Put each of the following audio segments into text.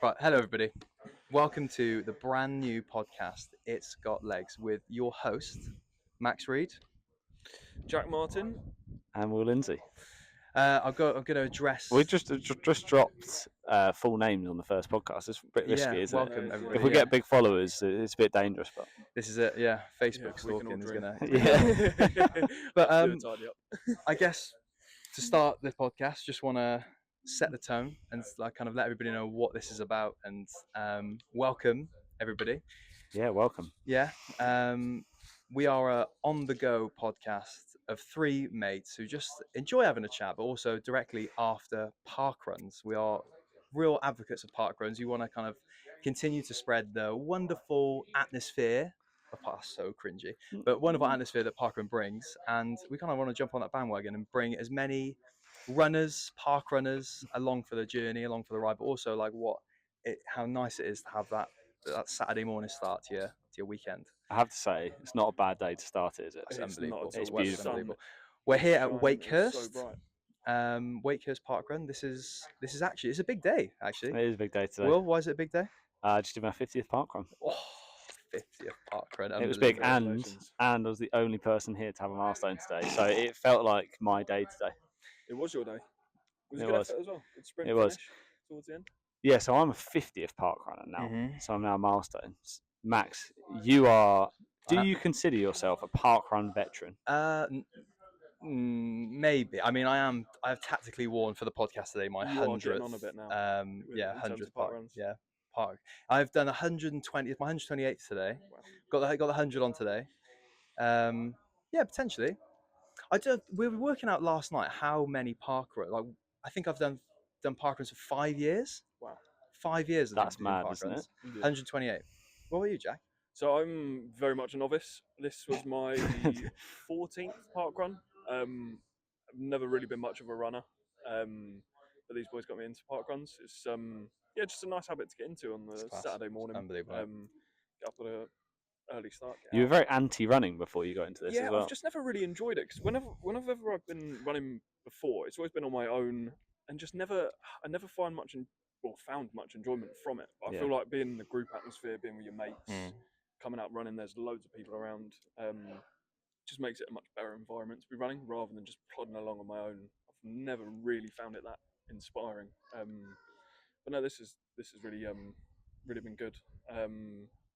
Right, hello everybody. Welcome to the brand new podcast, It's Got Legs, with your host, Max Reed. Jack Martin. And Will Lindsay. I'm going to address... We just dropped full names on the first podcast. It's a bit risky, isn't welcome it? everybody. If we get big followers, it's a bit dangerous. But This is it, Facebook we can all stalking is dream. going to... yeah, But Do a tidy up. I guess to start the podcast, just want to set the tone and kind of let everybody know what this is about and welcome everybody. yeah. Welcome. Yeah, we are a on-the-go podcast of three mates who just enjoy having a chat, but also directly after park runs. We are real advocates of park runs. We want to kind of continue to spread the wonderful atmosphere of so cringy, but wonderful atmosphere that parkrun brings, and we kind of want to jump on that bandwagon and bring as many runners, park runners, along for the journey, along for the ride, but also like how nice it is to have that Saturday morning start to your weekend. I have to say, it's not a bad day to start it, is it? It's It's unbelievable. not at all. It's The beautiful. sun Unbelievable. We're here at shines, Wakehurst. it's so bright. Wakehurst Parkrun. This is actually, it's a big day actually. It is a big day today. Will, why is it a big day? Just did my 50th parkrun. Oh, 50th Parkrun. It was big, and Congratulations. I was the only person here to have a milestone today, so it felt like my day today. It was your day. Was It good was. effort as well. Good sprint It was. finish towards the end. Yeah, so I'm a 50th parkrunner now, Mhm. so I'm now a milestone. Max, you are. Do Uh, you consider yourself a parkrun veteran? Maybe. I mean, I have tactically worn for the podcast today my You are getting 100th. on a bit now, in terms 100th of park park. runs. Yeah, park. I've done 120. It's my 128th today. Wow. Got the 100 on today. Yeah, potentially. We were working out last night how many parkrun. Like, I think I've done parkruns for 5 years. Wow. 5 years. That's mad, isn't it? Yeah. 128. What about you, Jack? So I'm very much a novice. This was my 14th park run. I've never really been much of a runner, but these boys got me into park runs. It's just a nice habit to get into on It's the class. Saturday morning. Unbelievable. Get up at a early start. get You were out. very anti-running before you got into this Yeah, as well. I've just never really enjoyed it because whenever I've been running before, it's always been on my own and just I never found much enjoyment from it. I Yeah. feel like being in the group atmosphere, being with your mates, Mm. coming out running. There's loads of people around. Just makes it a much better environment to be running rather than just plodding along on my own. I've never really found it that inspiring. But no, this has really really been good.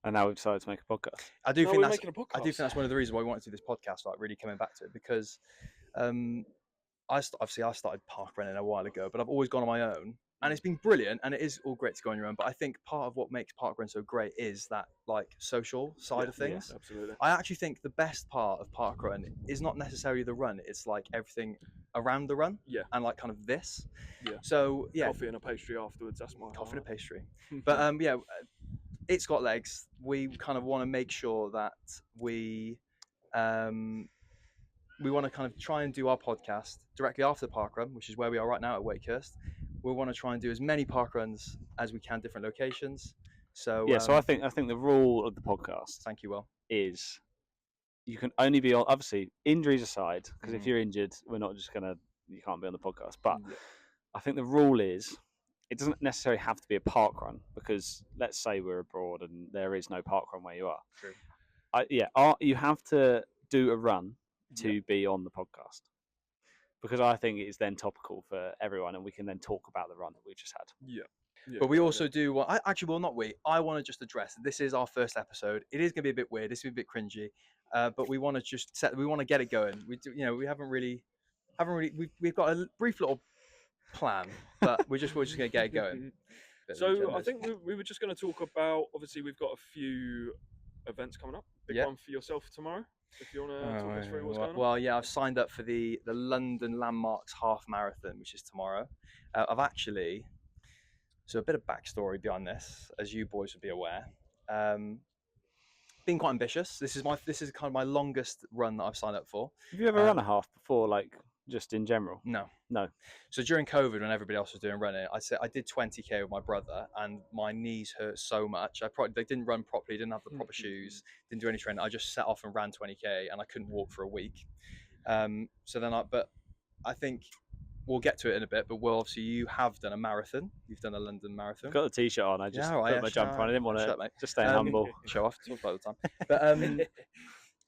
And now we've decided to make a podcast. I do No, think we're that's. making a I do think podcast. that's one of the reasons why we wanted to do this podcast. Like, really coming back to it because, obviously I started park running a while ago, but I've always gone on my own, and it's been brilliant, and it is all great to go on your own. But I think part of what makes parkrun so great is that like social side of things. Yeah. Absolutely. I actually think the best part of parkrun is not necessarily the run; it's like everything around the run. Yeah. And like kind of this. Yeah. So yeah, Coffee and a pastry afterwards. That's my coffee and a highlight. pastry. But it's got legs. We kind of want to make sure that we want to kind of try and do our podcast directly after the parkrun, which is where we are right now at Wakehurst. We want to try and do as many parkruns as we can, different locations. So Yeah, so I think the rule of the podcast thank you, Will. is you can only be on, obviously injuries aside, because if Mhm. you're injured, we're not just you can't be on the podcast. But Yeah. I think the rule is it doesn't necessarily have to be a park run, because let's say we're abroad and there is no park run where you are. True. You have to do a run to be on the podcast, because I think it's then topical for everyone, and we can then talk about the run that we've just had. Yeah. But we also do what I want to just address. This is our first episode. It is going to be a bit weird. This is a bit cringy, but we want to just we want to get it going. We do, we haven't really. We've got a brief little plan, but we're just going to get it going. So I think we were just going to talk about. Obviously, we've got a few events coming up. Big Yeah. one for yourself tomorrow. If you want to talk us through what's going on. Well, yeah, I've signed up for the London Landmarks Half Marathon, which is tomorrow. I've actually, so a bit of backstory behind this, as you boys would be aware. Been quite ambitious. This is kind of my longest run that I've signed up for. Have you ever run a half before, like just in general? No. No. So during COVID, when everybody else was doing running, I did 20k with my brother, and my knees hurt so much. They didn't run properly, didn't have the proper shoes, didn't do any training. I just set off and ran 20k, and I couldn't walk for a week. But I think we'll get to it in a bit, but obviously you have done a marathon. You've done a London marathon. I've got the t-shirt on. I just put my jumper on. I didn't want to just stay humble. Show off. Talk about the time.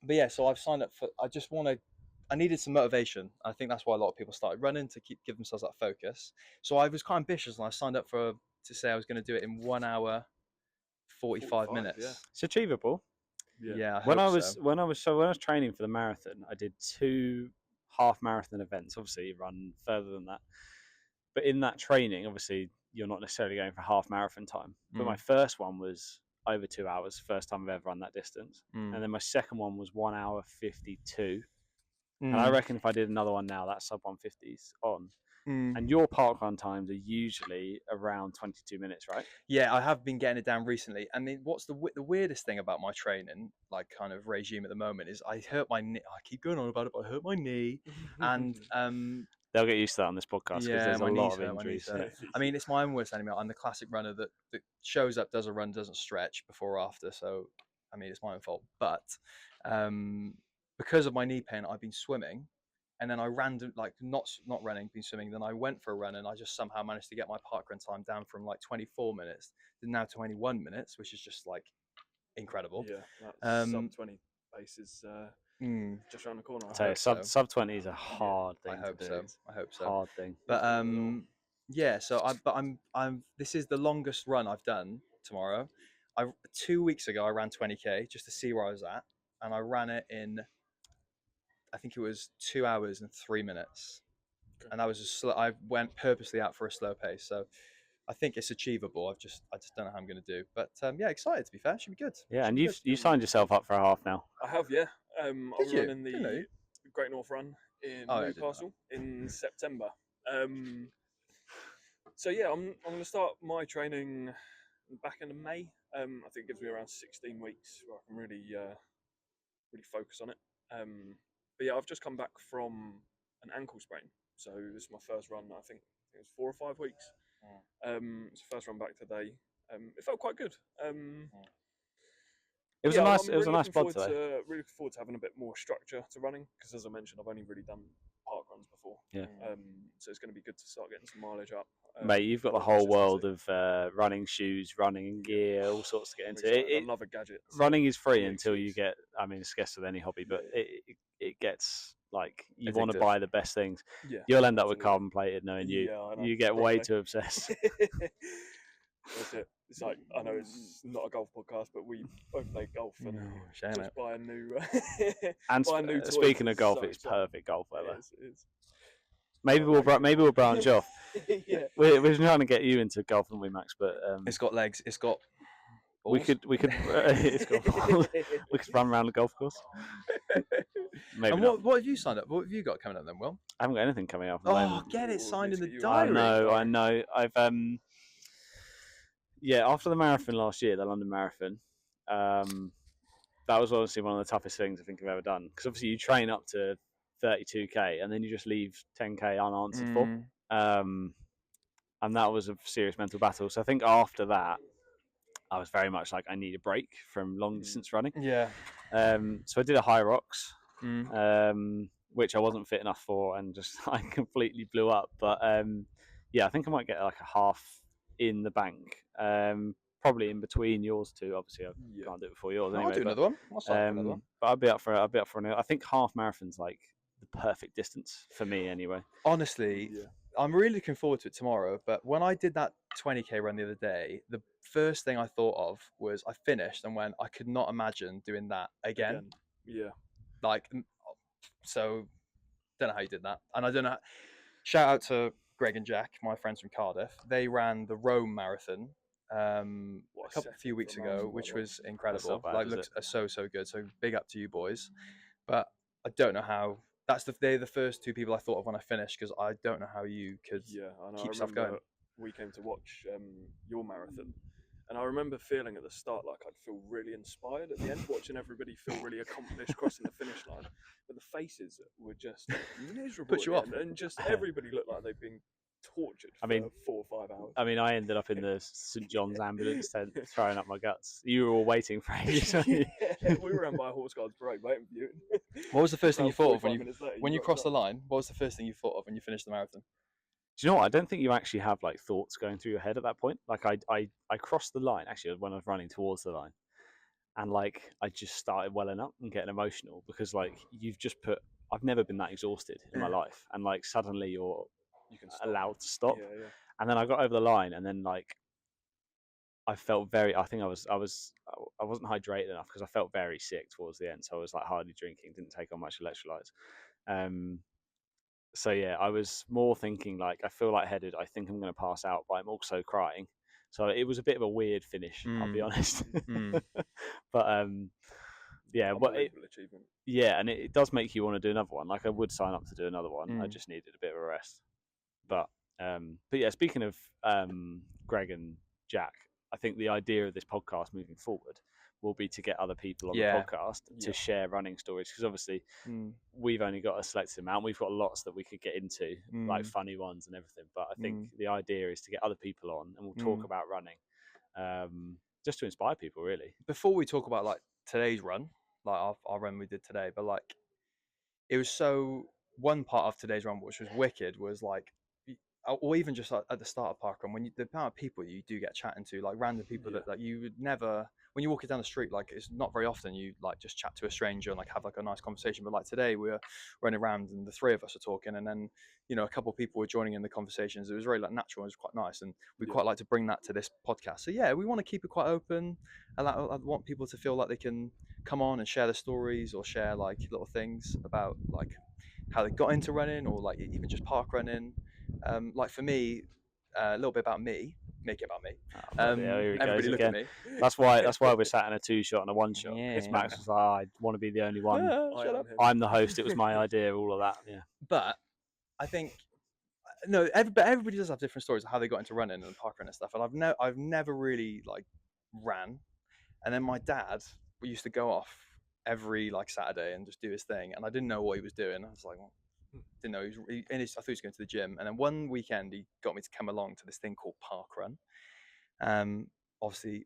But yeah, so I've signed up for. I needed some motivation. I think that's why a lot of people started running, to give themselves that focus. So I was quite ambitious, and I signed up to say I was going to do it in 1 hour, 45 minutes. Yeah. It's achievable. Yeah. When I was training for the marathon, I did 2 half marathon events. Obviously, you run further than that, but in that training, obviously, you're not necessarily going for half marathon time. But my first one was over 2 hours. First time I've ever run that distance, and then my second one was 1 hour 52. And I reckon if I did another one now, that sub 150's on. And your parkrun times are usually around 22 minutes, right? Yeah, I have been getting it down recently. I mean, what's the weirdest thing about my training, like kind of regime at the moment, is I hurt my knee. I keep going on about it, but I hurt my knee, and they'll get used to that on this podcast because there's a lot of injuries. I mean, it's my own worst enemy. I'm the classic runner that shows up, does a run, doesn't stretch before or after. So, I mean, it's my own fault. But because of my knee pain, I've been swimming. And then I ran, like not running, been swimming. Then I went for a run, and I just somehow managed to get my parkrun time down from like 24 minutes to now 21 minutes, which is just like incredible. Yeah, that sub 20 pace is just around the corner. I tell you, sub 20 is a hard thing. I hope to so. do. I hope so. Hard thing. But yeah. So I'm. This is the longest run I've done tomorrow. 2 weeks ago I ran 20k just to see where I was at, and I ran it in, I think it was 2 hours and 3 minutes, and that was I went purposely out for a slow pace, so I think it's achievable. I just don't know how I'm going to do, but yeah, excited to be fair. Should be good. Yeah, and you signed yourself up for a half now. I have, yeah. I'm running the Didn't you? Great North Run in Newcastle in September. So yeah, I'm going to start my training back in May. I think it gives me around 16 weeks where I can really focus on it. But yeah, I've just come back from an ankle sprain, so this is my first run. I think it was 4 or 5 weeks. It's the first run back today. It felt quite good. It was a nice pod today. Really looking forward to having a bit more structure to running, because as I mentioned, I've only really done park runs before. Yeah. So it's going to be good to start getting some mileage up. Mate, you've got the whole world of running shoes, running gear, all sorts to get into. I love a gadget. Running is free until you get. I mean, it's I guess with any hobby, but it gets like you want to buy the best things. Yeah, you'll end up with carbon plated, knowing you. Yeah, you get way too obsessed. That's it. It's like, I know it's not a golf podcast, but we both play golf and just buy a new. And buy a new speaking of golf, it's perfect golf weather. Maybe we'll branch off. Yeah. We're trying to get you into golf, haven't we, Max? But it's got legs. It's got balls. We could it's got balls. We could run around the golf course. Maybe and not. What have you signed up? What have you got coming up then, Will? I haven't got anything coming up. Get it signed in the diary. I know. I've after the marathon last year, the London Marathon, that was honestly one of the toughest things I think I've ever done, because obviously you train up to 32k and then you just leave 10k unanswered for, and that was a serious mental battle. So I think after that, I was very much like, I need a break from long distance running. Yeah. So I did a high rocks, which I wasn't fit enough for, and just I completely blew up. But I think I might get like a half in the bank, probably in between yours two. Obviously, I can't do it before yours. Anyway, I'll do another one. I'll start another one. But I'll be up for I think half marathon's like the perfect distance for me, anyway. Honestly, I'm really looking forward to it tomorrow. But when I did that 20k run the other day, the first thing I thought of was I finished and went, I could not imagine doing that again. Yeah. Like, so don't know how you did that, and I don't know. Shout out to Greg and Jack, my friends from Cardiff. They ran the Rome Marathon a few weeks ago, which was incredible. Looks so good. So big up to you boys. But I don't know how. They're the first two people I thought of when I finished, because I don't know how you could keep stuff going. We came to watch your marathon, and I remember feeling at the start like I'd feel really inspired at the end, watching everybody feel really accomplished crossing the finish line. But the faces were just miserable. Put you off. And just everybody looked like they'd been tortured for 4 or 5 hours. I mean, I ended up in the St John's ambulance tent throwing up my guts. You were all waiting for ages. We were around by a horse guard's parade waiting for you. What was the first thing you thought of when you crossed the line? What was the first thing you thought of when you finished the marathon? Do you know what? I don't think you actually have like thoughts going through your head at that point. Like I crossed the line actually when I was running towards the line, and like I just started welling up and getting emotional because like you've just put. I've never been that exhausted in my life, and like suddenly you can stop. allowed to stop. Yeah. And then I got over the line, and then like I felt very. I think I wasn't hydrated enough because I felt very sick towards the end. So I was like hardly drinking, didn't take on much electrolytes. So yeah, I was more thinking like I feel lightheaded. I think I'm going to pass out, but I'm also crying. So it was a bit of a weird finish. I'll be honest. But yeah, but achievement. yeah, and it does make you want to do another one. Like I would sign up to do another one. I just needed a bit of a rest. But yeah, speaking of Greg and Jack, I think the idea of this podcast moving forward will be to get other people on the podcast to share running stories, because obviously we've only got a selected amount. We've got lots that we could get into, like funny ones and everything. But I think the idea is to get other people on and we'll talk about running, just to inspire people, really. Before we talk about like today's run, like our run we did today, but like it was so one part of today's run which was wicked was like, or even just at the start of parkrun, when the amount of people you do get chatting to, like random people that like you would never, when you're walking down the street, like it's not very often you like just chat to a stranger and like have like a nice conversation. But like today we were running around and the three of us are talking, and then you know a couple of people were joining in the conversations. It was very like natural. It was quite nice, and we quite like to bring that to this podcast. So yeah, we want to keep it quite open. I want people to feel like they can come on and share their stories or share like little things about like how they got into running, or like even just park running. Like for me, a little bit about me, make it about me. Everybody look at me. That's why we're sat in a 2-shot and a 1-shot. Because Max was like, I want to be the only one. Shut up. I'm the host. It was my idea. All of that. Yeah. But I think no, everybody does have different stories of how they got into running and parkrun and stuff. And I've never really like ran. And then my dad, we used to go off every like Saturday and just do his thing. And I didn't know what he was doing. I was like, well, didn't know I thought he was going to the gym. And then one weekend he got me to come along to this thing called Parkrun. Obviously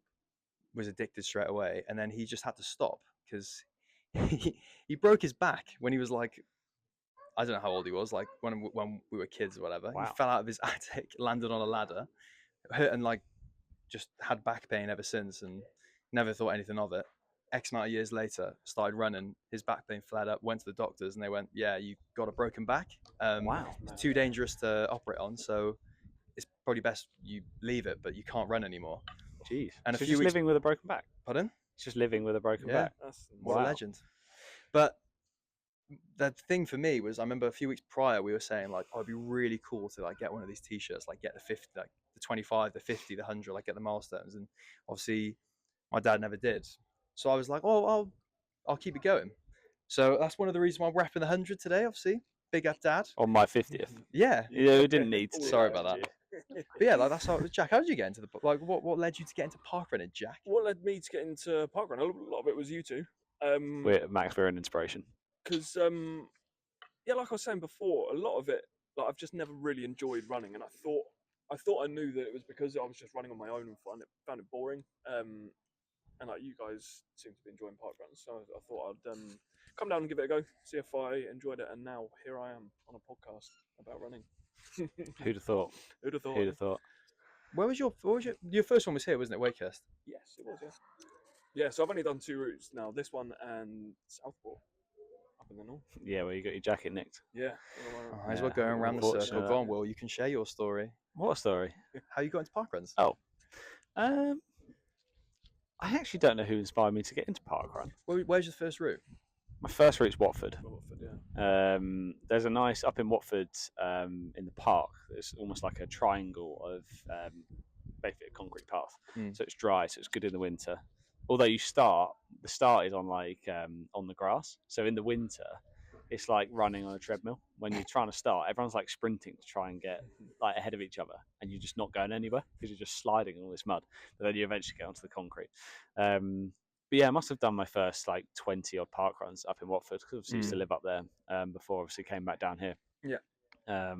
was addicted straight away, and then he just had to stop because he broke his back when he was like, I don't know how old he was, like when we were kids or whatever. Wow. He fell out of his attic, landed on a ladder, hurt, and like just had back pain ever since, and never thought anything of it. X amount of years later, started running, his back pain flared up, went to the doctors, and they went, yeah, you got a broken back. Wow. It's too dangerous to operate on, so it's probably best you leave it, but you can't run anymore. Jeez. And so just living with a broken back? Pardon? It's just living with a broken back. What a legend. But the thing for me was, I remember a few weeks prior, we were saying like, oh, it'd be really cool to like get one of these t-shirts, like get the 50, like the 25, the 50, the 100, like get the milestones. And obviously my dad never did. So I was like, oh, I'll keep it going. So that's one of the reasons why I'm repping the 100 today, obviously. Big up, Dad. On my 50th. Yeah. Yeah, we didn't need to. Sorry about that. But yeah, like that's how. Jack, how did you get into like what led you to get into parkrunning, Jack? What led me to get into parkrun? A lot of it was you two. Max, we're an inspiration. Because yeah, like I was saying before, a lot of it, like I've just never really enjoyed running, and I thought I knew that it was because I was just running on my own and found it boring. And like you guys seem to be enjoying parkruns, so I thought I'd come down and give it a go, see if I enjoyed it. And now here I am on a podcast about running. Who'd have thought? Who'd have thought? Who'd have thought? Where was your first one was here, wasn't it, Wakehurst? Yes, it was. Yes. Yeah, so I've only done 2 routes now. This one and Southport up in the north. Yeah, well, you got your jacket nicked. Yeah. Might as well go around the circle. Go on, Will. You can share your story. What story? How you got into parkruns? Oh, I actually don't know who inspired me to get into parkrun. Where's your first route? My first route's Watford. Watford, yeah. There's a nice up in Watford in the park. There's almost like a triangle of basically a concrete path. So it's dry, so it's good in the winter. Although the start is on like on the grass. So in the winter, it's like running on a treadmill. When you're trying to start, everyone's like sprinting to try and get like ahead of each other, and you're just not going anywhere because you're just sliding in all this mud. But then you eventually get onto the concrete. But yeah, I must have done my first like 20 odd parkruns up in Watford because obviously I used to live up there before obviously came back down here. Yeah. But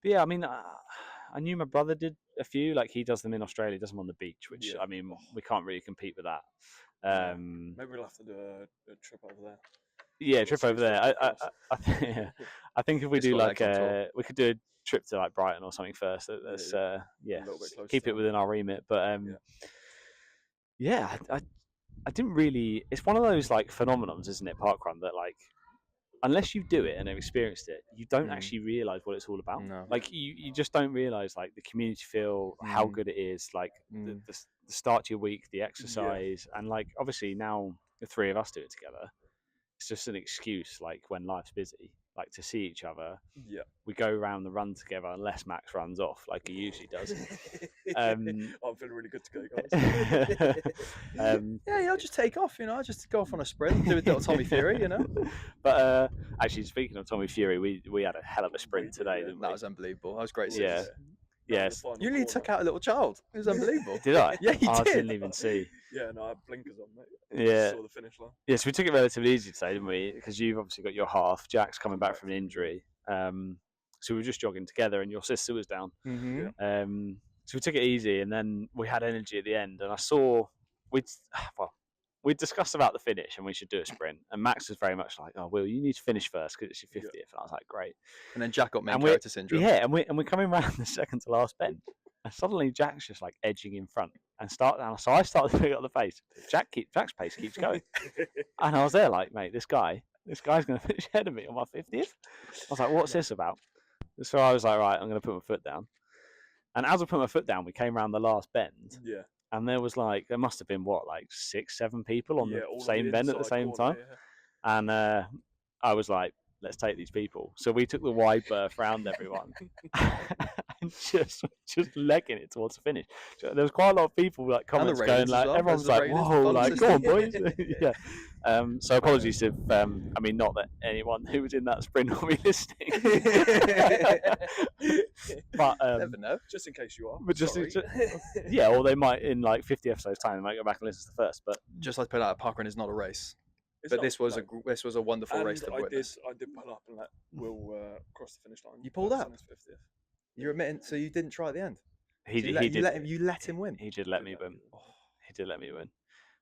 yeah, I mean, I knew my brother did a few. Like he does them in Australia, does them on the beach, which I mean, we can't really compete with that. Maybe we'll have to do a trip over there. Yeah, trip over there. I think if we do like we could do a trip to like Brighton or something first. Let's A little bit closer keep to it home. within our remit. But Yeah. I didn't really. It's one of those like phenomenons, isn't it? Parkrun that like unless you do it and have experienced it, you don't actually realize what it's all about. No. Like you just don't realize like the community feel, how good it is, like the start to your week, the exercise, and like obviously now the three of us do it together. It's just an excuse, like when life's busy, like to see each other. Yeah. We go around the run together unless Max runs off like he usually does. I'm feeling really good to go, guys. Yeah, I'll just take off, I'll just go off on a sprint, do a little Tommy Fury, But actually, speaking of Tommy Fury, we had a hell of a sprint today, didn't we? That was unbelievable. That was great. Yeah. Yes. You nearly took out a little child. It was unbelievable. Did I? Yeah, you I did. didn't even see. Yeah, no, I had blinkers on, mate. Yeah. Saw the finish line. Yes, we took it relatively easy today, didn't we? Because you've obviously got your half. Jack's coming back from an injury. So we were just jogging together, and your sister was down. Mm-hmm. So we took it easy, and then we had energy at the end. And I saw we discussed about the finish, and we should do a sprint. And Max was very much like, "Oh, Will, you need to finish first because it's your 50th." And I was like, "Great." And then Jack got main character syndrome. Yeah, and we're coming around the second to last bend, and suddenly Jack's just like edging in front and start down. So I started to pick up the pace. Jack's pace keeps going, and I was there like, "Mate, this guy's going to finish ahead of me on my 50th." I was like, "What's this about?" So I was like, "Right, I'm going to put my foot down." And as I put my foot down, we came around the last bend. Yeah. And there must have been like 6-7 people on the same bend at the same time. Yeah. And I was like, let's take these people. So we took the wide berth round everyone and just legging it towards the finish. So there was quite a lot of people like comments going like, everyone's like, whoa, like, go on, boys. Yeah. So apologies if, not that anyone who was in that sprint will be listening. But never know. Just in case you are. But yeah, or they might in like 50 episodes time, they might go back and listen to the first. But just like to put out, Parkrun is not a race. But this was a wonderful race to witness. I did pull up and let Will cross the finish line. You pulled up? 50th. You're admitting, so you didn't try at the end? You let him win? He did let me win. He did let me win.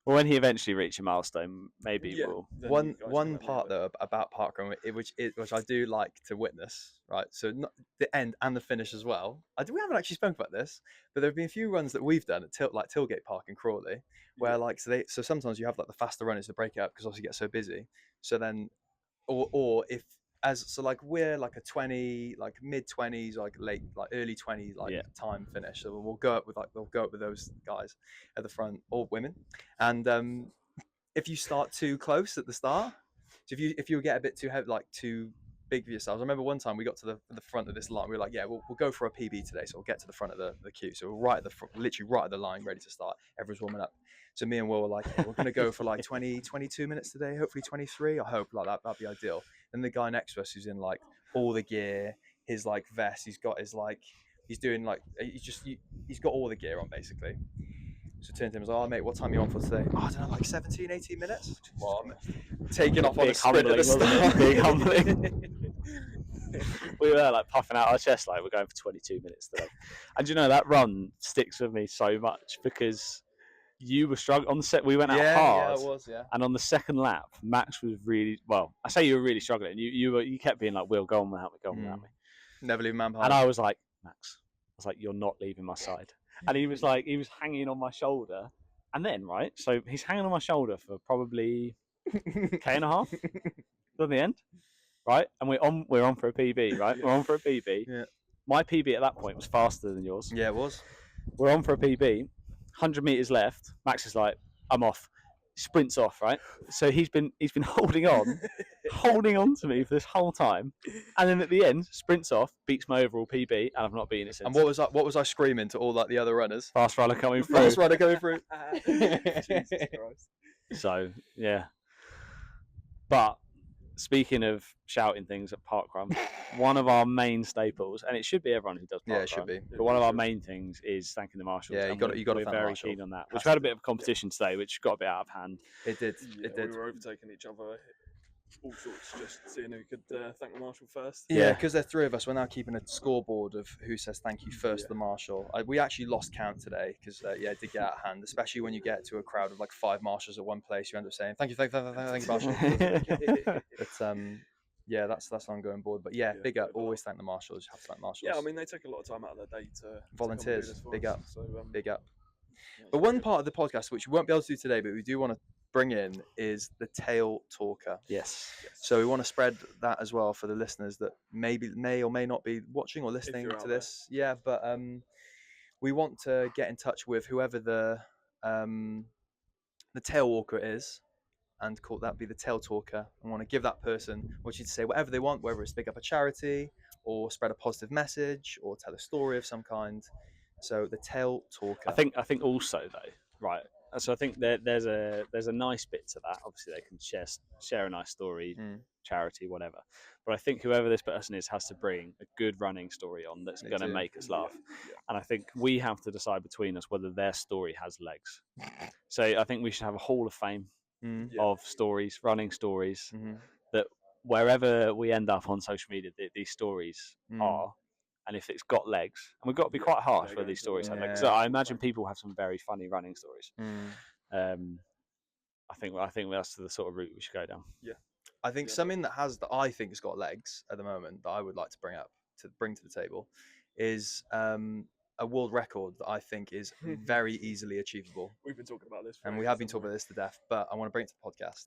Well, when he eventually reached a milestone, maybe we'll... One part, though, about Parkrun, which I do like to witness, right? So not the end and the finish as well. We haven't actually spoken about this, but there have been a few runs that we've done at Tilgate Park in Crawley, where so sometimes you have like the faster runners to break it up because obviously you get so busy. So then, or if we're like a 20, like mid-20s, like late, like early 20s, time finish. So we'll go up with those guys at the front, or women. And if you start too close at the start, so if you get a bit too heavy, like too big for yourselves. I remember one time we got to the front of this line. We were like, yeah, we'll go for a PB today, so we'll get to the front of the queue. So we're right at the front, literally right at the line, ready to start. Everyone's warming up. So me and Will were like, hey, we're going to go for like 22 minutes today, hopefully 23. I hope like that'd be ideal. And the guy next to us who's in like all the gear, his like vest, he's got his like, he's doing like, he's got all the gear on basically. So I turned to him and was like, oh mate, what time are you on for today? Oh, I don't know, like 17, 18 minutes? Well, I'm taking off on a sprint at the start. Big humbling. We were like puffing out our chest like we're going for 22 minutes today. And you know, that run sticks with me so much because you were struggling on the set. We went out hard. Yeah, it was, yeah. And on the second lap, Max was really I say you were really struggling. You kept being like, Will, go on without me, go on without me. Never leave man behind. And I was like, Max, you're not leaving my side. And he was hanging on my shoulder. And then, right, so he's hanging on my shoulder for probably K and a half to the end, right? And we're on for a PB, right? We're on for a PB. Yeah. My PB at that point was faster than yours. Yeah, it was. We're on for a PB. 100 meters left. Max is like, I'm off. Sprints off, right? So he's been holding on to me for this whole time, and then at the end, sprints off, beats my overall PB, and I've not beaten it since. And what was I screaming to all like the other runners? Fast runner coming through. Fast runner coming through. Jesus Christ. So yeah. But speaking of shouting things at Parkrun, one of our main staples, and it should be everyone who does Parkrun. Yeah, it should be. But one of our main things is thanking the marshals. Yeah, you got to We're thank very Marshall. keen on that. Which we had a bit of a competition today, which got a bit out of hand. It did. Yeah, It did. We were overtaking each other, all sorts, just seeing who could thank the marshal first. Yeah, because there's three of us. We're now keeping a scoreboard of who says thank you first to the marshal. We actually lost count today because it did get out of hand, especially when you get to a crowd of like 5 marshals at one place. You end up saying thank you, marshal. But Yeah, that's an ongoing board. But yeah, Yeah, big up. no doubt. Always thank the marshals. You have to thank marshals. Yeah, I mean they take a lot of time out of their day to come and do Volunteers, this for big us. up. So Big up. yeah, But it's one good. part of the podcast which we won't be able to do today, but we do want to bring in is the tail talker. Yes. So we want to spread that as well for the listeners that may or may not be watching or listening you're to out this. Yeah, but we want to get in touch with whoever the tail walker is, and call that be the tail talker. I want to give that person what you to say whatever they want, whether it's pick up a charity or spread a positive message or tell a story of some kind. So the tail talker. I think also though, right. So I think there's a nice bit to that. Obviously, they can share a nice story, charity, whatever. But I think whoever this person is has to bring a good running story on that's going to make us laugh. Yeah. And I think we have to decide between us whether their story has legs. So I think we should have a hall of fame of stories, running stories, that wherever we end up on social media, these stories are. And if it's got legs, and we've got to be quite harsh where these stories have legs. So I imagine people have some very funny running stories. I think that's the sort of route we should go down. Yeah. I think something that I think has got legs at the moment that I would like to bring to the table is a world record that I think is very easily achievable. We've been talking about this, and we have been talking about this to death, but I want to bring it to the podcast.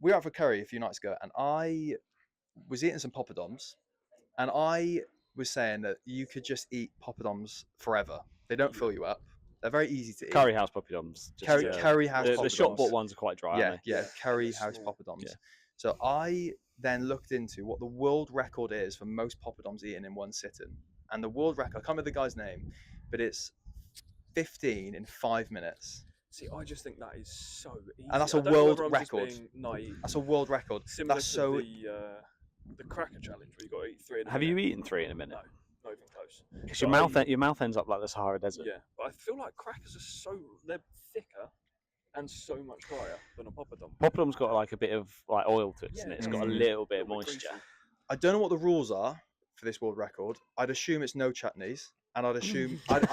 We were out for curry a few nights ago, and I was eating some poppadoms, and I was saying that you could just eat poppadoms forever. They don't fill you up. They're very easy to eat. Curry house poppadoms. Curry house poppadoms. The shop bought ones are quite dry. Yeah, aren't they? yeah, curry house poppadoms. Yeah. So I then looked into what the world record is for most poppadoms eaten in one sitting. And the world record, I can't remember the guy's name, but it's 15 in 5 minutes. See, I just think that is so easy. And that's a I don't know world whether I'm just record. being naive. That's a world record. Similar That's to so. The cracker challenge where you got to eat 3 in a Have minute. you eaten 3 in a minute? No, not even close. Because But your mouth ends up like the Sahara Desert. Yeah, but I feel like crackers are they're thicker and so much drier than a poppadom. Poppadom's got like a bit of like oil to it, Yeah, isn't it? It's yeah. got a little bit of moisture. I don't know what the rules are for this world record. I'd assume it's no chutneys, and I'd assume I'd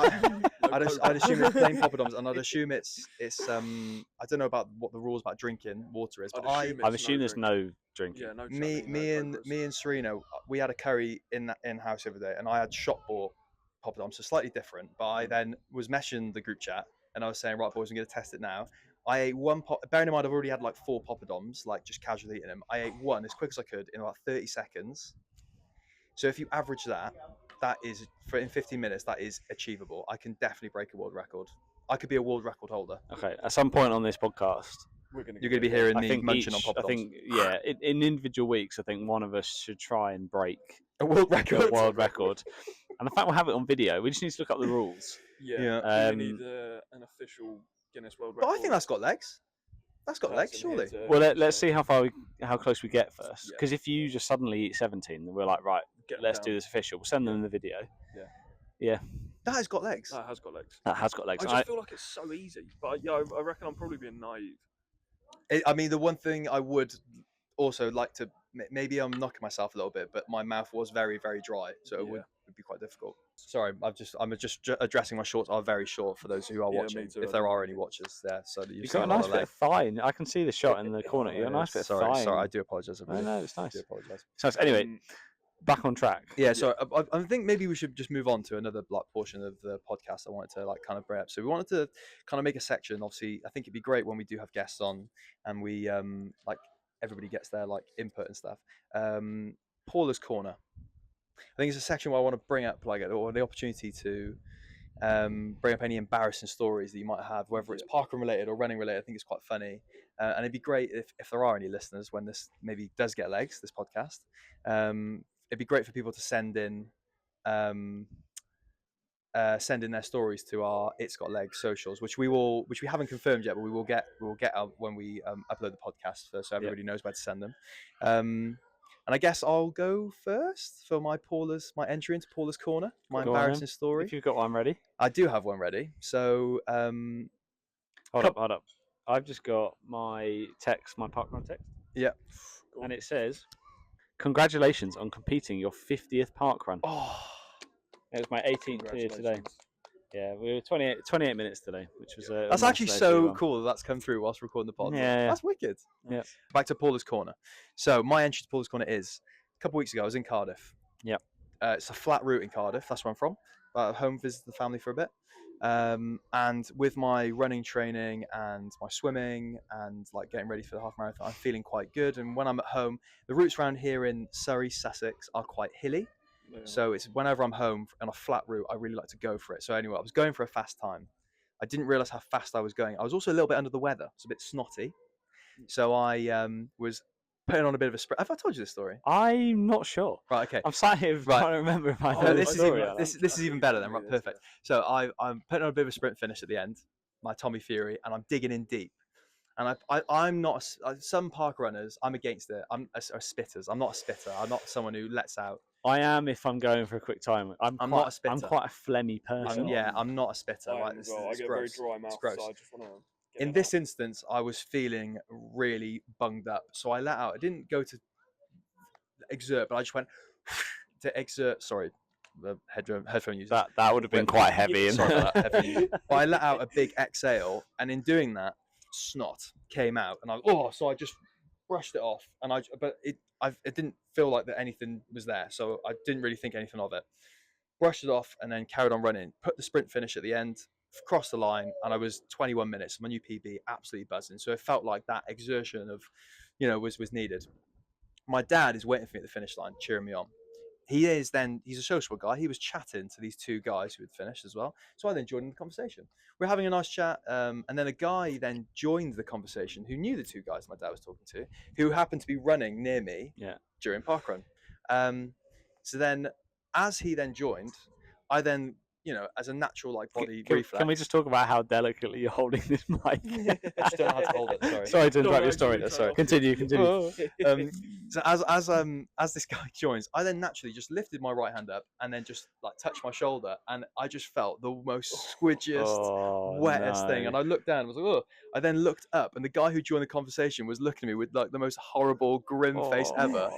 assume it's plain poppadoms, and I'd assume it's I don't know about what the rules about drinking water is, but I'd I've assumed there's no drinking. Yeah, no me chutney, and Serena, we had a curry in house the other day, and I had shop bought poppadoms, so slightly different. But I then was meshing the group chat, and I was saying, right, boys, I'm going to test it now. I ate one bearing in mind I've already had like 4 poppadoms, like just casually eating them. I ate one as quick as I could in about 30 seconds. So if you average that is in 15 minutes, that is achievable. I can definitely break a world record. I could be a world record holder. Okay, at some point on this podcast, you're going to be hearing me munching on poppadoms. I think, yeah, in individual weeks, I think one of us should try and break a world record. And the fact we'll have it on video, we just need to look up the rules. Yeah. We need an official Guinness World Record. But I think that's got legs. That's got legs, surely. Well, let's see how close we get first. Because if you just suddenly eat 17, then we're like, right, let's do this official. We'll send them the video. Yeah. That has got legs. That has got legs. That has got legs. I just feel like it's so easy. But yeah, I reckon I'm probably being naive. I mean, the one thing I would also like to, maybe I'm knocking myself a little bit, but my mouth was very, very dry, so it would be quite difficult. Sorry, I'm just addressing my shorts are very short for those who are watching, if there are any watchers there. So that you've got a nice bit of thigh. I can see the shot in the corner. You've got a nice bit of thigh. Sorry, I do apologise. No, it's nice. I do apologise. So anyway, back on track. Yeah, so I think maybe we should just move on to another portion of the podcast I wanted to kind of bring up. So we wanted to kind of make a section. Obviously, I think it'd be great when we do have guests on and we everybody gets their input and stuff. Paula's Corner. I think it's a section where I want to bring up or the opportunity to bring up any embarrassing stories that you might have, whether it's parkrun related or running related. I think it's quite funny, and it'd be great if there are any listeners when this maybe does get legs, this podcast. It'd be great for people to send in their stories to our It's Got Legs socials, which we haven't confirmed yet, but we will get out when we upload the podcast, so everybody knows where to send them. And I guess I'll go first for my entry into Paula's Corner, my embarrassing story. If you've got one ready. I do have one ready. So hold up. I've just got my parkrun text. Yeah. And it says, "Congratulations on completing your 50th parkrun." Oh, it was my 18th year today. Yeah, we were 28 minutes today, which was a That's nice actually leisurely so one. cool that's come through whilst recording the pod. Yeah. That's wicked. Yeah. Back to Paula's Corner. So my entry to Paula's Corner is a couple of weeks ago. I was in Cardiff. Yep. It's a flat route in Cardiff. That's where I'm from. Home visited the family for a bit. And with my running training and my swimming and like getting ready for the half marathon, I'm feeling quite good. And when I'm at home, the routes around here in Surrey, Sussex are quite hilly. Yeah. So it's whenever I'm home on a flat route, I really like to go for it. So anyway, I was going for a fast time. I didn't realize how fast I was going. I was also a little bit under the weather. It's a bit snotty. So I was putting on a bit of a sprint. Have I told you this story? I'm not sure. Right, okay. I'm sat here trying to remember if I Oh, know this the is story. even, this is even better then, right? Perfect. So I'm putting on a bit of a sprint finish at the end, my Tommy Fury, and I'm digging in deep. And I'm not some park runners. I'm against it. I'm a spitters. I'm not a spitter. I'm not someone who lets out. I am if I'm going for a quick time. I'm not a spitter. I'm quite a phlegmy person. I'm not a spitter. I Right? am as well. I get very dry mouth, gross. so I just want to. In this instance, I was feeling really bunged up, so I let out. I didn't go to exert, but I just went to exert. Sorry, the headphone user. That would have been quite heavy. Sorry about that, headphone user. But I let out a big exhale, and in doing that, snot came out, and so I just brushed it off, and it didn't feel like that anything was there, so I didn't really think anything of it. Brushed it off, and then carried on running. Put the sprint finish at the end. Crossed the line, and I was 21 minutes. My new PB, absolutely buzzing. So it felt like that exertion of, was needed. My dad is waiting for me at the finish line, cheering me on. He's a sociable guy. He was chatting to these two guys who had finished as well. So I then joined in the conversation. We're having a nice chat, and then a guy then joined the conversation who knew the two guys my dad was talking to, who happened to be running near me during parkrun. So then, as he then joined, I then, as a natural body reflex. Can we just talk about how delicately you're holding this mic? I just don't know how to hold it. Sorry. Sorry to interrupt your story. actually, Sorry. Continue. So as this guy joins, I then naturally just lifted my right hand up and then just touched my shoulder, and I just felt the most squidgiest, wettest thing. And I looked down and was like, oh. I then looked up, and the guy who joined the conversation was looking at me with the most horrible, grim face ever.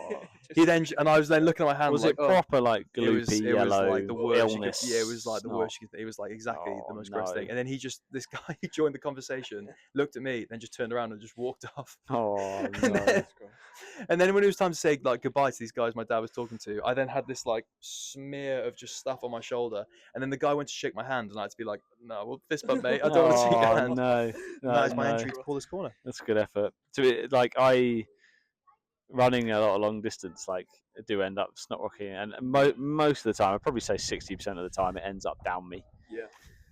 And I was then looking at my hand. Was it proper gloopy it was yellow like the worst illness? it was like the worst. It was like exactly the most gross thing. And then this guy who joined the conversation looked at me, then just turned around and just walked off. Oh And no! And then when it was time to say goodbye to these guys my dad was talking to, I then had this smear of just stuff on my shoulder. And then the guy went to shake my hand, and I had to be like, no, well, fist bump, mate. I don't want to shake your hand. No, That is my entry to Paula's Corner. That's a good effort. I running a lot of long distance, I do end up snot rocking, and most of the time, I'd probably say 60% of the time, it ends up down me. Yeah,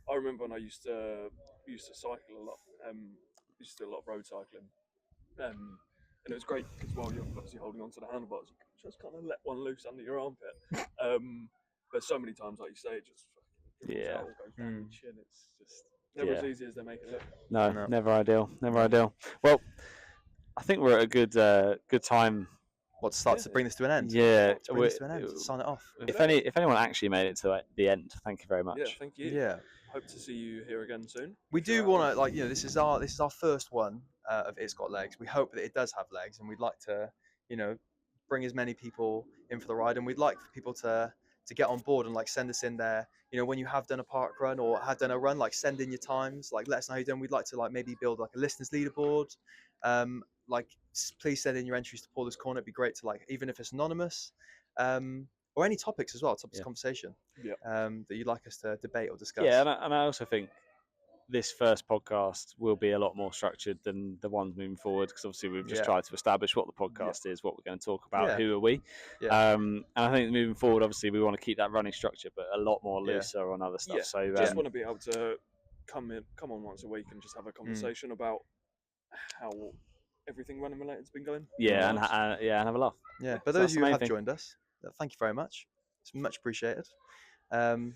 I remember when I used to cycle a lot. Used to do a lot of road cycling, and it was great because while you're obviously holding onto the handlebars, you can just kind of let one loose under your armpit. But so many times, like you say, it just goes down your chin. It's just never as easy as they make it look. No, never ideal. Well, I think we're at a good time. What, to start to bring this to an end? Yeah, to bring this to an end. To sign it off. If anyone actually made it to the end, thank you very much. Yeah, thank you. Yeah. Hope to see you here again soon. We do want to this is our first one of It's Got Legs. We hope that it does have legs, and we'd like to bring as many people in for the ride, and we'd like for people to get on board and send us in there. When you have done a park run or have done a run, send in your times. Let us know how you've done. We'd like to maybe build a listeners leaderboard. Please send in your entries to Paula's Corner. It'd be great to even if it's anonymous, or any topics as well, topics of conversation that you'd like us to debate or discuss. Yeah, and I also think this first podcast will be a lot more structured than the ones moving forward, because obviously we've just tried to establish what the podcast is, what we're going to talk about, who are we. And I think moving forward, obviously we want to keep that running structure, but a lot more looser on other stuff. So just want to be able to come on once a week and just have a conversation about how everything running related has been going. And have a laugh. Yeah, but those of you who have joined us, thank you very much. It's much appreciated. And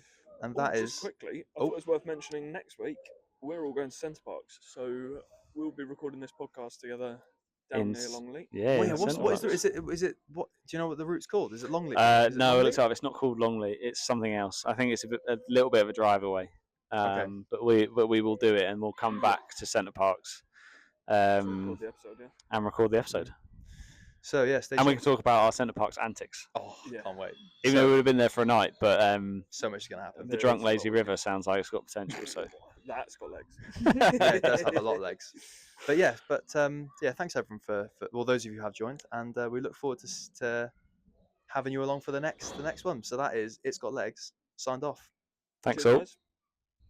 that is just quickly, I thought it was worth mentioning next week we're all going to Centre Parks, so we'll be recording this podcast together down near Longley. Yeah. What is there? Is it what? Do you know what the route's called? Is it Longley? No, it looks like it's not called Longley. It's something else. I think it's a little bit of a drive away. But we will do it, and we'll come back to Centre Parks. Record the episode, and record the episode. So yeah, stay And we tuned. can talk about our Centre Park's antics. Oh, Yeah. can't wait. Even though we would have been there for a night, but so much is gonna happen. the There drunk is a lot lazy we river can- sounds like it's got potential. So That's got legs. Yeah, it does have a lot of legs. But yeah, yeah, thanks everyone for well, those of you who have joined, and we look forward to having you along for the next one. So that is It's Got Legs. Signed off. thanks Cheers, all. guys.